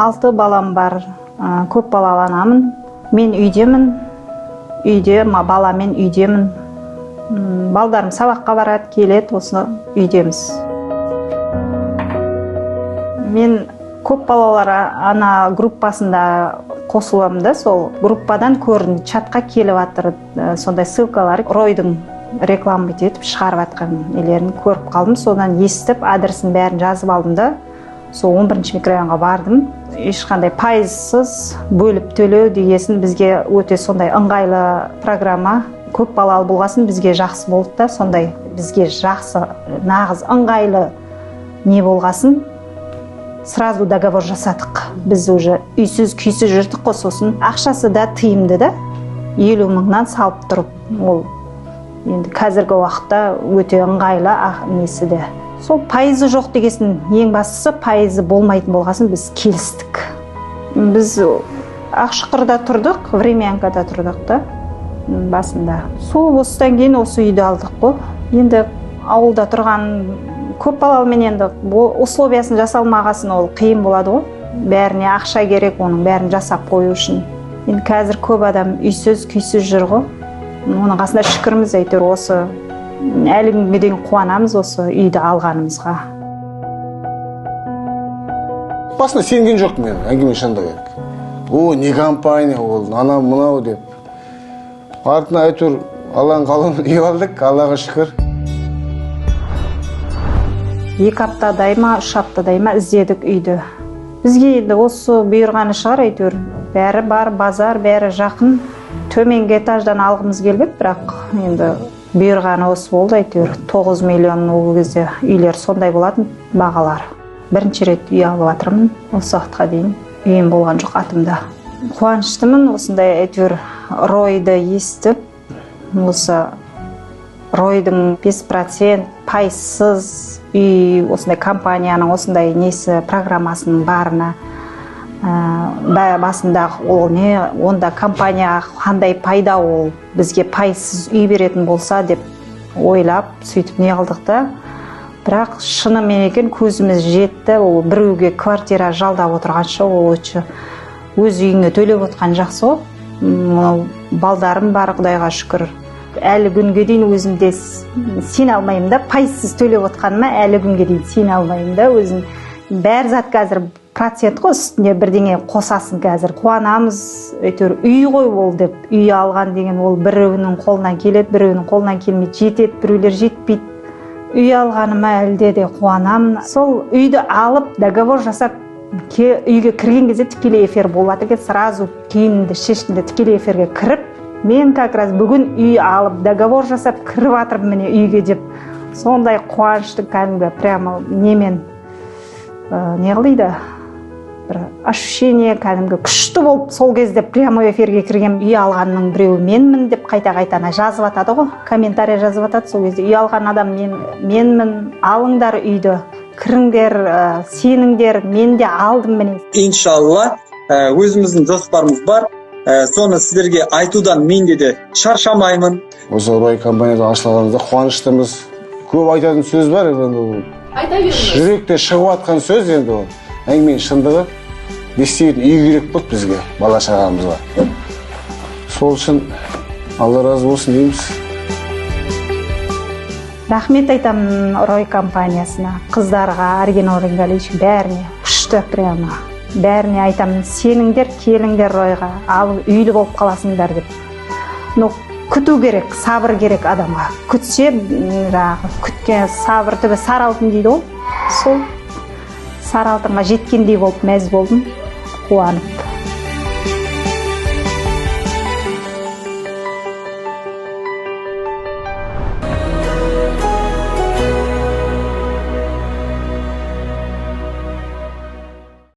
6 балам бар, көп балалы анамын. Мен үйдемін, үйде баламен үйдемін. Балдарым сабаққа барады, келеді, осы үйдеміз. Мен көп балалар ана группасында қосыламын да, сол группадан көрін чатқа келіп жатыр, сондай ссылкалар, Ройдың реклама етіп шығарып жатқан нелерін көріп қалдым. Содан естіп, адресін бәрін жазып алдым да, сол 11-ші микрорайонға бардым. Ешқандай пайызсыз бөліп төлеу дегесін бізге өте сондай ыңғайлы программа. Көп балалы болғасын бізге жақсы болды да, сондай бізге жақсы, нағыз ыңғайлы не болғасын, сразу договор жасадық. Біз уже үйсіз күйсіз жүрдік қой, сосын ақшасы да тиімді да, 50 мыңнан салып тұрып, ол енді қазіргі уақытта өте ыңғайлы несі де. Сол пайызы жоқ дегесін, ең бастысы пайызы болмайтын болғасын біз келістік. Біз Ақшұқырда тұрдық, Времянкада тұрдық да басында. Сол осыдан кейін осы үйді алдық қой. Енді ауылда тұрған көп балалымен енді условиясын жасалмағасын ол қиын болады ғой. Бәріне ақша керек, оның бәрін жасап қою үшін. Енді қазір көп адам үйсіз күйсіз жүр ғой. Оның қасында шүкірміз, әйтеуір осы әлі күнге дейін қуанамыз осы үйді алғанымызға. Басында сенген жоқтым мен, әңгіме шанда керек. О, не компания ол, анау мынау деп. Артына әйтеуір алаң қалың үй алдық, Аллаға шүкір. 2 аптадай ма, 3 аптадай ма іздедік үйді. Бізге енді осы бұйырғаны шығар, әйтеуір бәрі бар, базар, бәрі жақын. Төменгі этаждан алғымыз келбеді, бірақ енді бұйырғаны осы болды, әйтеуір 9 миллион ол кезде үйлер сондай болатын бағалар. Бірінші рет үй алып жатырмын, осы уақытқа дейін үйім болған жоқ атымда. Қуаныштымын, осындай әйтеуір Ройды естіп, осы Ройдың 5% пайызсыз үй, осындай компанияның осындай несі программасының барына, басында ол не, онда компания қандай пайда, ол бізге пайызсыз үй беретін болса деп ойлап, сөйтіп не қылдық та. Бірақ шынымен екен көзіміз жетті, ол біреуге квартира жалдап отырғанша, ол өз үйіңе төлеп отқан жақсы ғой. Балдарым бар, Құдайға шүкір. Әлі күнге дейін өзімде сен алмайым да, пайызсыз төлеп отқаныма әлі күнге дейін сен алмайым да, өзім. Бәр зат қазір процент қой, үстіне бірдеңе қосасын қазір. Қуанамыз, әйтеуір үй ғой ол деп, үй алған деген ол біреуінің қолынан келеді, біреуінің қолынан келмейді, жетеді, біреулер жетпейді. Үй алғаныма әлде де қуанамын. Сол үйді алып, договор жасап, үйге кірген кезде тікелей эфир болады екен, сразу кейінді шешімді тікелей эфирге кіріп, мен как раз бүгін үй алып, договор жасап кіріп жатырмын міне үйге деп, сондай қуанышты кәдімгі прямо немен не қылды, бір ощущение кәдімгі күшті болып, сол кезде прямой эфирге кірген. Үй алғанның біреуі менмін деп қайта-қайтана жазып атады ғой, комментарий жазып атады. Сол кезде үй алған адам менмін, алыңдар үйді, кіріңдер, сеніңдер, мен де алдым міне. Иншалла, өзіміздің жоспарымыз бар. Соны сіздерге айтудан мен де шаршамаймын. Осы Рой компанияда ашылғанымызда қуаныштымыз. Көп айтатын сөз бар, жүректе шығып атқан сөз, енді әңгіменің шындығы. Естейтін үй керек болды бізге, бала шағамызға. Сол үшін Алла разы болсын дейміз. Рахмет айтамын Рой компаниясына, қыздарға, Арген Оренгалич, бәріне, күшті прямо. Бәріне айтамын, сеніңдер, келіңдер Ройға, алып үйлі болып қаласыңдар деп. Но күту керек, сабыр керек адамға. Күтсе, күткен сабыр түбі сары алтын дейді ғой. Сол сары алтынға жеткендей болып мәз болдым, қуанып.